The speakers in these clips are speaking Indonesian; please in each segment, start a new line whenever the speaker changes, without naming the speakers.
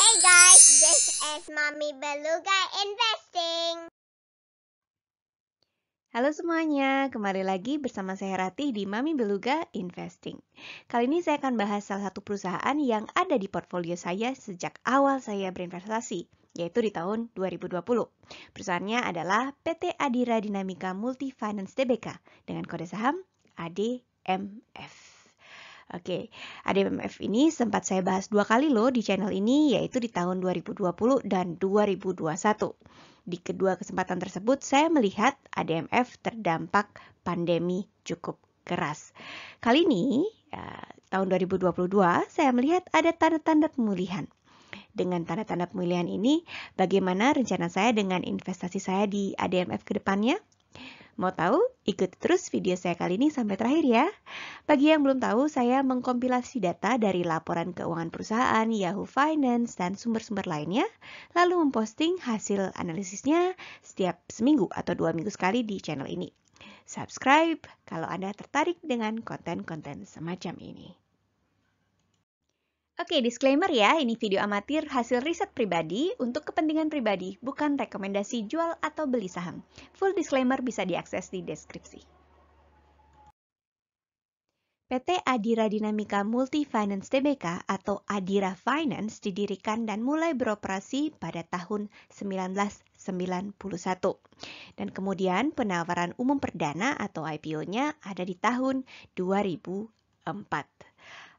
Hey guys, this is Mommy Beluga Investing.
Halo semuanya, kembali lagi bersama saya Ratih di Mami Beluga Investing. Kali ini saya akan bahas salah satu perusahaan yang ada di portfolio saya sejak awal saya berinvestasi, yaitu di tahun 2020. Perusahaannya adalah PT Adira Dinamika Multi Finance Tbk dengan kode saham ADMF. Oke, ADMF ini sempat saya bahas 2 kali loh di channel ini, yaitu di tahun 2020 dan 2021. Di kedua kesempatan tersebut, saya melihat ADMF terdampak pandemi cukup keras. Kali ini, tahun 2022, saya melihat ada tanda-tanda pemulihan. Dengan tanda-tanda pemulihan ini, bagaimana rencana saya dengan investasi saya di ADMF ke depannya? Mau tahu? Ikuti terus video saya kali ini sampai terakhir ya. Bagi yang belum tahu, saya mengkompilasi data dari laporan keuangan perusahaan, Yahoo Finance, dan sumber-sumber lainnya, lalu memposting hasil analisisnya setiap seminggu atau 2 minggu sekali di channel ini. Subscribe kalau Anda tertarik dengan konten-konten semacam ini. Oke, disclaimer ya, ini video amatir hasil riset pribadi untuk kepentingan pribadi, bukan rekomendasi jual atau beli saham. Full disclaimer bisa diakses di deskripsi. PT Adira Dinamika Multi Finance Tbk atau Adira Finance didirikan dan mulai beroperasi pada tahun 1991. Dan kemudian penawaran umum perdana atau IPO-nya ada di tahun 2004.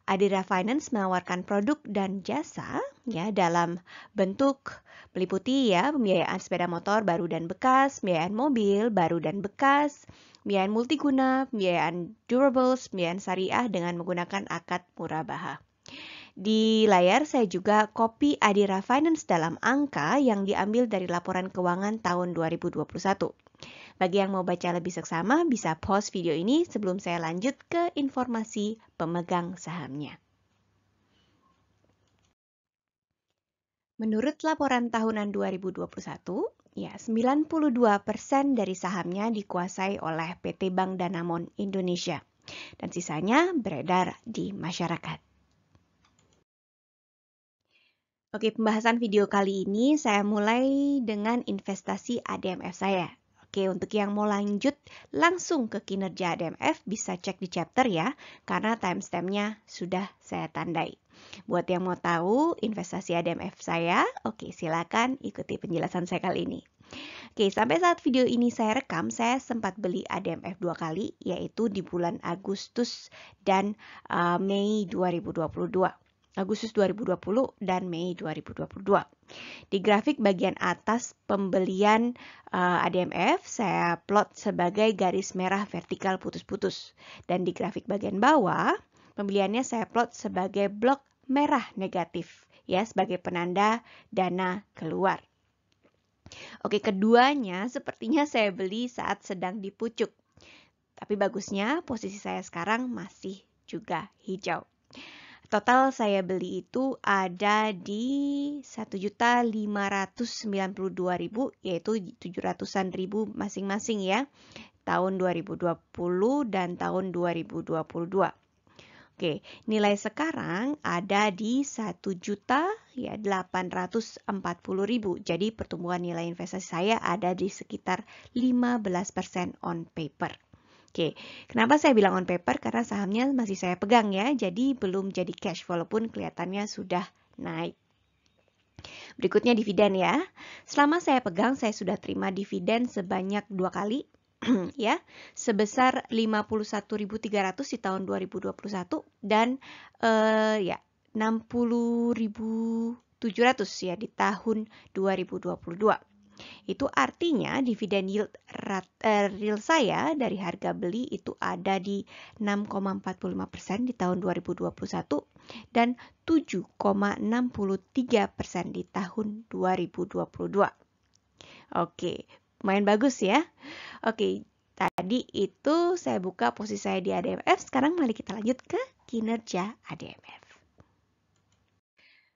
Adira Finance menawarkan produk dan jasa ya dalam bentuk meliputi ya pembiayaan sepeda motor baru dan bekas, pembiayaan mobil baru dan bekas, pembiayaan multiguna, pembiayaan durables, pembiayaan syariah dengan menggunakan akad murabaha. Di layar saya juga copy Adira Finance dalam angka yang diambil dari laporan keuangan tahun 2021. Bagi yang mau baca lebih seksama, bisa pause video ini sebelum saya lanjut ke informasi pemegang sahamnya. Menurut laporan tahunan 2021, ya 92% dari sahamnya dikuasai oleh PT Bank Danamon Indonesia dan sisanya beredar di masyarakat. Oke, pembahasan video kali ini saya mulai dengan investasi ADMF saya. Oke, untuk yang mau lanjut langsung ke kinerja ADMF bisa cek di chapter ya, karena timestamp-nya sudah saya tandai. Buat yang mau tahu investasi ADMF saya, oke silakan ikuti penjelasan saya kali ini. Oke, sampai saat video ini saya rekam, saya sempat beli ADMF 2 kali, yaitu di bulan Agustus dan Mei 2022. Agustus 2020 dan Mei 2022. Di grafik bagian atas pembelian ADMF saya plot sebagai garis merah vertikal putus-putus. Dan di grafik bagian bawah pembeliannya saya plot sebagai blok merah negatif ya sebagai penanda dana keluar. Oke, keduanya sepertinya saya beli saat sedang di pucuk. Tapi bagusnya posisi saya sekarang masih juga hijau. Total saya beli itu ada di 1.592.000 yaitu 700-an ribu masing-masing ya. Tahun 2020 dan tahun 2022. Oke, nilai sekarang ada di 1.840.000. Jadi pertumbuhan nilai investasi saya ada di sekitar 15% on paper. Oke, kenapa saya bilang on paper? Karena sahamnya masih saya pegang ya, jadi belum jadi cash walaupun kelihatannya sudah naik. Berikutnya dividen ya. Selama saya pegang, saya sudah terima dividen sebanyak 2 kali ya, sebesar 51.300 di tahun 2021 dan ya 60.700 ya di tahun 2022. Itu artinya dividen yield real saya dari harga beli itu ada di 6,45% di tahun 2021 dan 7,63% di tahun 2022. Oke, lumayan bagus ya. Oke, tadi itu saya buka posisi saya di ADMF, sekarang mari kita lanjut ke kinerja ADMF.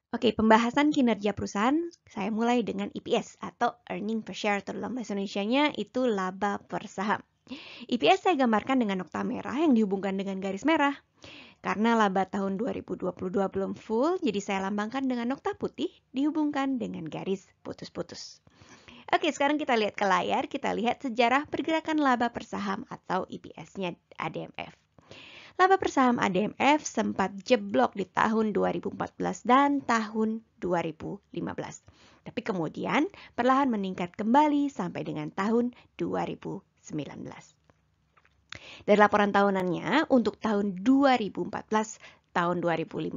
Oke, pembahasan kinerja perusahaan saya mulai dengan EPS atau earning per share atau dalam bahasa Indonesianya itu laba per saham. EPS saya gambarkan dengan nokta merah yang dihubungkan dengan garis merah. Karena laba tahun 2022 belum full, jadi saya lambangkan dengan nokta putih dihubungkan dengan garis putus-putus. Oke, sekarang kita lihat ke layar, kita lihat sejarah pergerakan laba per saham atau EPS-nya ADMF. Laba per saham ADMF sempat jeblok di tahun 2014 dan tahun 2015. Tapi kemudian perlahan meningkat kembali sampai dengan tahun 2019. Dari laporan tahunannya, untuk tahun 2014, tahun 2015,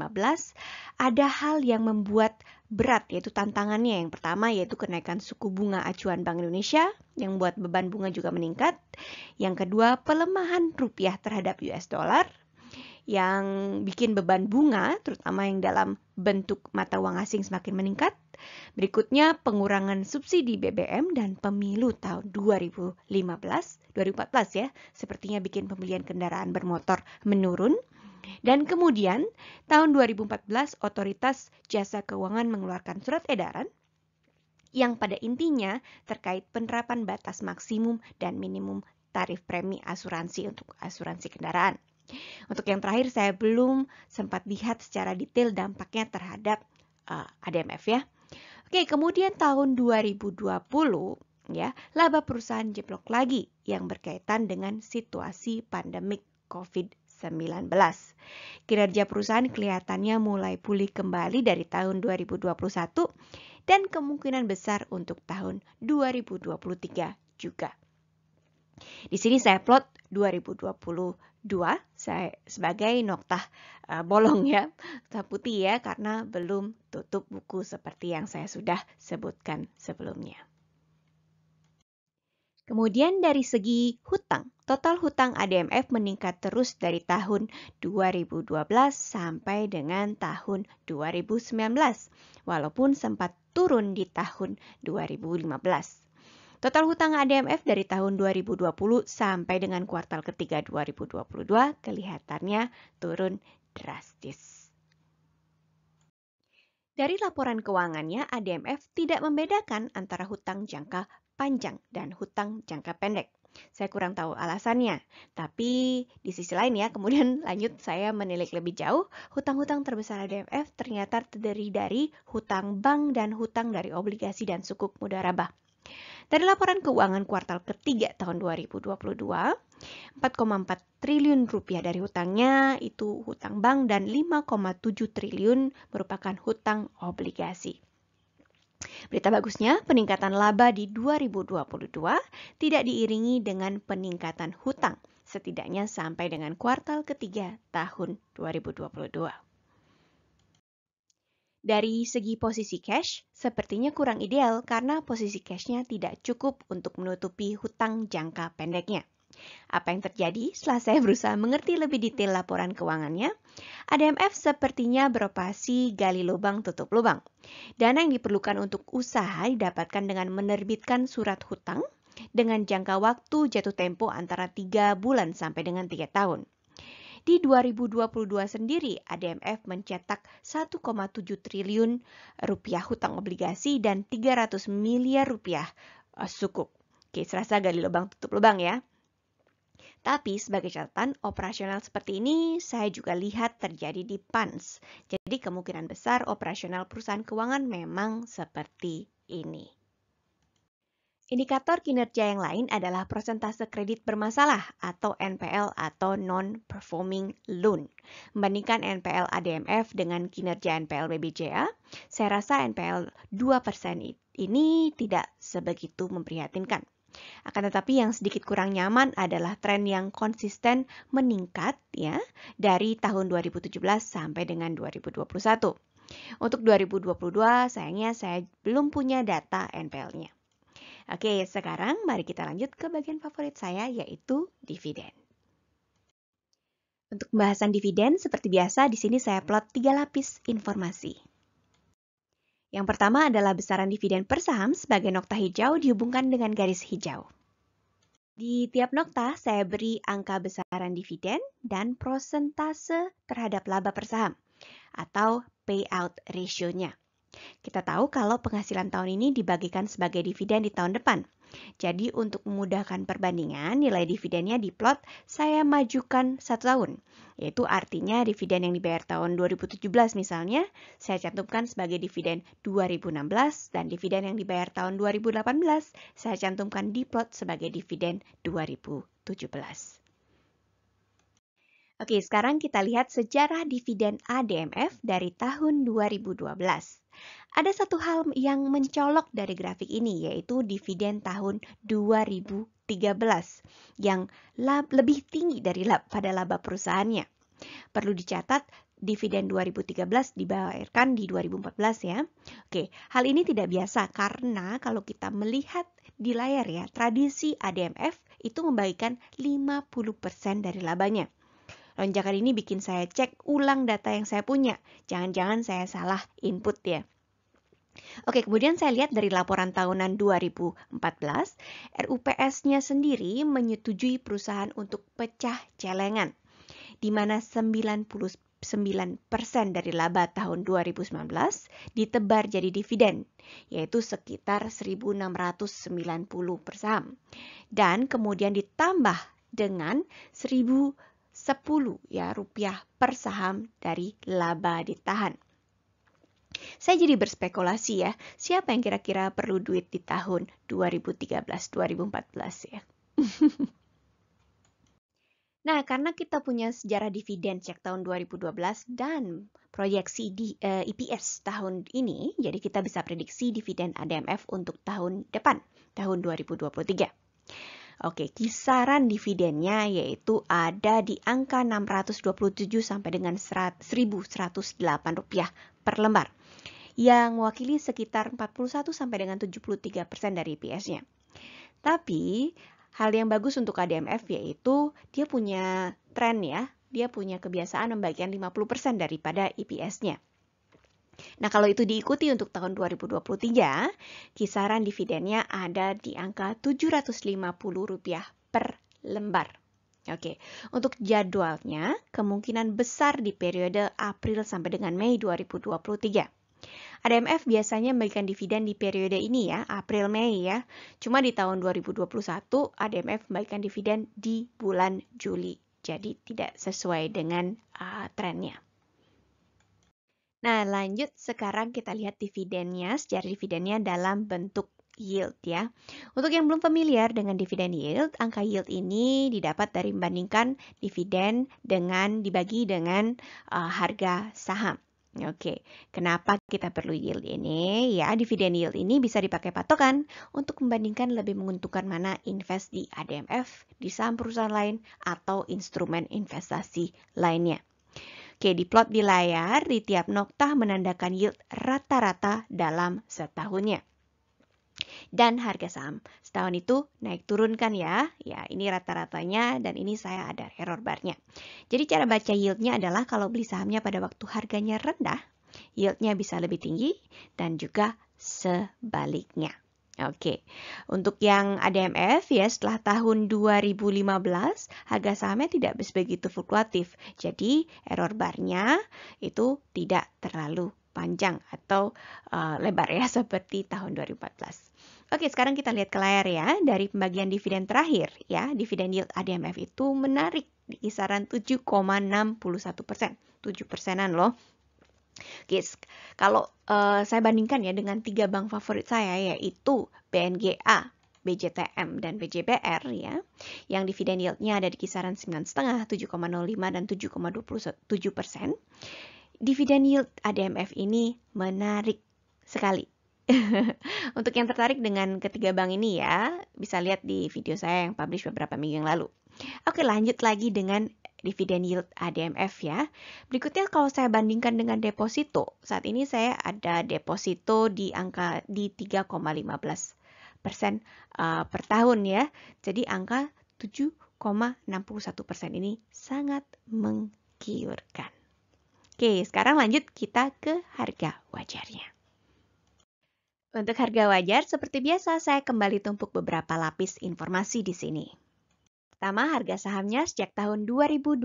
ada hal yang membuat berat, yaitu tantangannya. Yang pertama yaitu kenaikan suku bunga acuan Bank Indonesia, yang membuat beban bunga juga meningkat. Yang kedua, pelemahan rupiah terhadap US dollar, yang bikin beban bunga, terutama yang dalam bentuk mata uang asing semakin meningkat. Berikutnya, pengurangan subsidi BBM dan pemilu tahun 2014 ya, sepertinya bikin pembelian kendaraan bermotor menurun. Dan kemudian, tahun 2014, Otoritas Jasa Keuangan mengeluarkan surat edaran yang pada intinya terkait penerapan batas maksimum dan minimum tarif premi asuransi untuk asuransi kendaraan. Untuk yang terakhir, saya belum sempat lihat secara detail dampaknya terhadap ADMF ya. Oke, kemudian tahun 2020 ya, laba perusahaan jeblok lagi yang berkaitan dengan situasi pandemik COVID-19. Kinerja perusahaan kelihatannya mulai pulih kembali dari tahun 2021 dan kemungkinan besar untuk tahun 2023 juga. Di sini saya plot 2022 saya sebagai noktah bolong ya, noktah putih ya, karena belum tutup buku seperti yang saya sudah sebutkan sebelumnya. Kemudian dari segi hutang, total hutang ADMF meningkat terus dari tahun 2012 sampai dengan tahun 2019, walaupun sempat turun di tahun 2015. Total hutang ADMF dari tahun 2020 sampai dengan kuartal ketiga 2022 kelihatannya turun drastis. Dari laporan keuangannya, ADMF tidak membedakan antara hutang jangka panjang dan hutang jangka pendek. Saya kurang tahu alasannya, tapi di sisi lain ya, kemudian lanjut saya menilik lebih jauh, hutang-hutang terbesar ADMF ternyata terdiri dari hutang bank dan hutang dari obligasi dan sukuk mudharabah. Dari laporan keuangan kuartal ketiga tahun 2022, 4,4 triliun rupiah dari hutangnya itu hutang bank dan 5,7 triliun merupakan hutang obligasi. Berita bagusnya, peningkatan laba di 2022 tidak diiringi dengan peningkatan hutang, setidaknya sampai dengan kuartal ketiga tahun 2022. Dari segi posisi cash, sepertinya kurang ideal karena posisi cashnya tidak cukup untuk menutupi hutang jangka pendeknya. Apa yang terjadi setelah saya berusaha mengerti lebih detail laporan keuangannya? ADMF sepertinya beroperasi gali lubang tutup lubang. Dana yang diperlukan untuk usaha didapatkan dengan menerbitkan surat hutang dengan jangka waktu jatuh tempo antara 3 bulan sampai dengan 3 tahun. Di 2022 sendiri, ADMF mencetak 1,7 triliun rupiah hutang obligasi dan 300 miliar rupiah sukuk. Oke, serasa gali lubang tutup lubang ya. Tapi sebagai catatan, operasional seperti ini saya juga lihat terjadi di PANS. Jadi kemungkinan besar operasional perusahaan keuangan memang seperti ini. Indikator kinerja yang lain adalah persentase kredit bermasalah atau NPL atau non-performing loan. Membandingkan NPL ADMF dengan kinerja NPL BBJA, saya rasa NPL 2% ini tidak sebegitu memprihatinkan. Akan tetapi yang sedikit kurang nyaman adalah tren yang konsisten meningkat ya dari tahun 2017 sampai dengan 2021. Untuk 2022 sayangnya saya belum punya data NPL-nya. Oke, sekarang mari kita lanjut ke bagian favorit saya, yaitu dividen. Untuk pembahasan dividen, seperti biasa, di sini saya plot 3 lapis informasi. Yang pertama adalah besaran dividen per saham sebagai nokta hijau dihubungkan dengan garis hijau. Di tiap nokta, saya beri angka besaran dividen dan prosentase terhadap laba per saham, atau payout ratio-nya. Kita tahu kalau penghasilan tahun ini dibagikan sebagai dividen di tahun depan. Jadi untuk memudahkan perbandingan, nilai dividennya diplot saya majukan 1 tahun. Yaitu artinya dividen yang dibayar tahun 2017 misalnya, saya cantumkan sebagai dividen 2016 dan dividen yang dibayar tahun 2018, saya cantumkan diplot sebagai dividen 2017. Oke, sekarang kita lihat sejarah dividen ADMF dari tahun 2012. Ada satu hal yang mencolok dari grafik ini, yaitu dividen tahun 2013 yang lebih tinggi pada laba perusahaannya. Perlu dicatat, dividen 2013 dibayarkan di 2014 ya. Oke, hal ini tidak biasa karena kalau kita melihat di layar ya, tradisi ADMF itu membagikan 50% dari labanya. Lonjakan ini bikin saya cek ulang data yang saya punya. Jangan-jangan saya salah input ya. Oke, kemudian saya lihat dari laporan tahunan 2014, RUPS-nya sendiri menyetujui perusahaan untuk pecah celengan, di mana 99% dari laba tahun 2019 ditebar jadi dividen, yaitu sekitar 1.690 per saham. Dan kemudian ditambah dengan 1.010 ya rupiah per saham dari laba ditahan. Saya jadi berspekulasi ya, siapa yang kira-kira perlu duit di tahun 2013-2014 ya? Nah, karena kita punya sejarah dividen sejak tahun 2012 dan proyeksi di EPS tahun ini, jadi kita bisa prediksi dividen ADMF untuk tahun depan, tahun 2023. Oke, kisaran dividennya yaitu ada di angka 627 sampai dengan 1.108 rupiah per lembar, yang mewakili sekitar 41 sampai dengan 73% dari EPS-nya. Tapi hal yang bagus untuk ADMF yaitu dia punya tren ya, dia punya kebiasaan membagikan 50% daripada EPS-nya. Nah, kalau itu diikuti untuk tahun 2023, kisaran dividennya ada di angka Rp750 per lembar. Oke, untuk jadwalnya kemungkinan besar di periode April sampai dengan Mei 2023. ADMF biasanya memberikan dividen di periode ini ya, April-Mei ya. Cuma di tahun 2021, ADMF memberikan dividen di bulan Juli. Jadi tidak sesuai dengan trennya. Nah, lanjut sekarang kita lihat dividennya, sejarah dividennya dalam bentuk yield ya. Untuk yang belum familiar dengan dividen yield, angka yield ini didapat dari membandingkan dividen dengan dibagi dengan harga saham. Oke, kenapa kita perlu yield ini? Ya, dividen yield ini bisa dipakai patokan untuk membandingkan lebih menguntungkan mana invest di ADMF, di saham perusahaan lain, atau instrumen investasi lainnya. Oke, diplot di layar, di tiap noktah menandakan yield rata-rata dalam setahunnya. Dan harga saham setahun itu naik turun kan ya. Ya, ini rata-ratanya dan ini saya ada error barnya. Jadi cara baca yieldnya adalah kalau beli sahamnya pada waktu harganya rendah, yieldnya bisa lebih tinggi dan juga sebaliknya. Oke, untuk yang ADMF ya setelah tahun 2015 harga sahamnya tidak begitu fluktuatif. Jadi error barnya itu tidak terlalu panjang atau lebar ya seperti tahun 2014. Oke, sekarang kita lihat ke layar ya. Dari pembagian dividen terakhir ya, dividen yield ADMF itu menarik di kisaran 7,61%. 7%-an loh. Oke, kalau saya bandingkan ya dengan 3 bank favorit saya yaitu BNGA, BJTM, dan BJBR ya, yang dividen yieldnya ada di kisaran 9,5, 7,05, dan 7,27%. Dividen yield ADMF ini menarik sekali. Untuk yang tertarik dengan ketiga bank ini ya, bisa lihat di video saya yang publish beberapa minggu yang lalu. Oke, lanjut lagi dengan dividen yield ADMF ya. Berikutnya kalau saya bandingkan dengan deposito, saat ini saya ada deposito di angka di 3,15% per tahun ya. Jadi angka 7,61% ini sangat menggiurkan. Oke, sekarang lanjut kita ke harga wajarnya. Untuk harga wajar, seperti biasa saya kembali tumpuk beberapa lapis informasi di sini. Pertama, harga sahamnya sejak tahun 2012.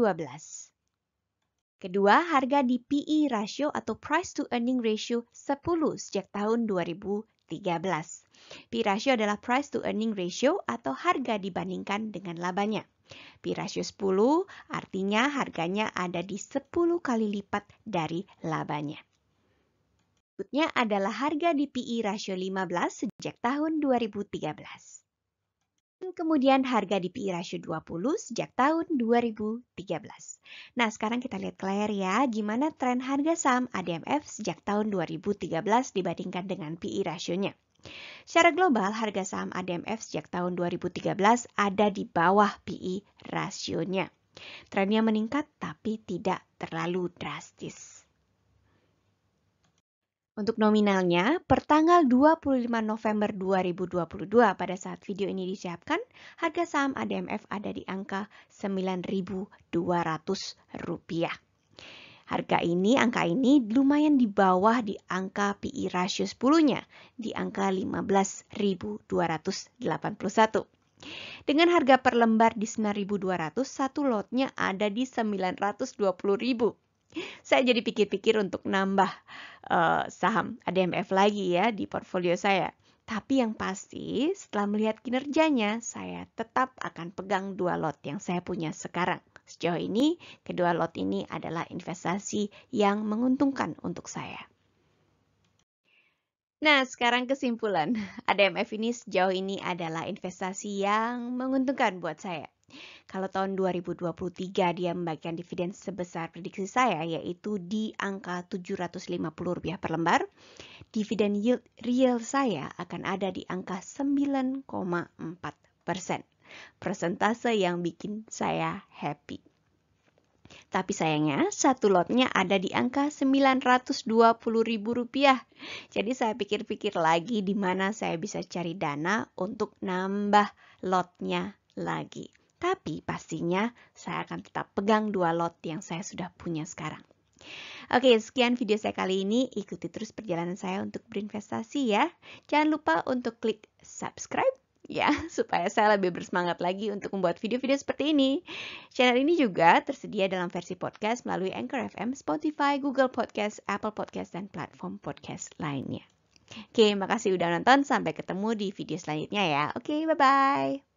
Kedua, harga di PE ratio atau price to earning ratio 10 sejak tahun 2013. PE ratio adalah price to earning ratio atau harga dibandingkan dengan labanya. PE ratio 10 artinya harganya ada di 10 kali lipat dari labanya. Berikutnya adalah harga di PE ratio 15 sejak tahun 2013. Kemudian harga di PE ratio 20 sejak tahun 2013. Nah, sekarang kita lihat ke layar ya, gimana tren harga saham ADMF sejak tahun 2013 dibandingkan dengan PE rasionya. Secara global, harga saham ADMF sejak tahun 2013 ada di bawah PE rasionya. Trennya meningkat tapi tidak terlalu drastis. Untuk nominalnya, per tanggal 25 November 2022 pada saat video ini disiapkan, harga saham ADMF ada di angka Rp9.200. Angka ini lumayan di bawah di angka PE ratio 10-nya, di angka 15.281. Dengan harga per lembar di 9.200, satu lotnya ada di 920.000. Saya jadi pikir-pikir untuk nambah saham ADMF lagi ya di portfolio saya. Tapi yang pasti setelah melihat kinerjanya, saya tetap akan pegang 2 lot yang saya punya sekarang. Sejauh ini, kedua lot ini adalah investasi yang menguntungkan untuk saya. Nah, sekarang kesimpulan. ADMF ini sejauh ini adalah investasi yang menguntungkan buat saya. Kalau tahun 2023 dia membagikan dividen sebesar prediksi saya, yaitu di angka Rp750 per lembar, dividen yield real saya akan ada di angka 9,4%. Persentase yang bikin saya happy. Tapi sayangnya, satu lotnya ada di angka Rp920.000. Jadi saya pikir-pikir lagi di mana saya bisa cari dana untuk nambah lotnya lagi. Tapi pastinya saya akan tetap pegang 2 lot yang saya sudah punya sekarang. Oke, sekian video saya kali ini. Ikuti terus perjalanan saya untuk berinvestasi ya. Jangan lupa untuk klik subscribe ya, supaya saya lebih bersemangat lagi untuk membuat video-video seperti ini. Channel ini juga tersedia dalam versi podcast melalui Anchor FM, Spotify, Google Podcast, Apple Podcast, dan platform podcast lainnya. Oke, makasih udah nonton. Sampai ketemu di video selanjutnya ya. Oke, bye-bye.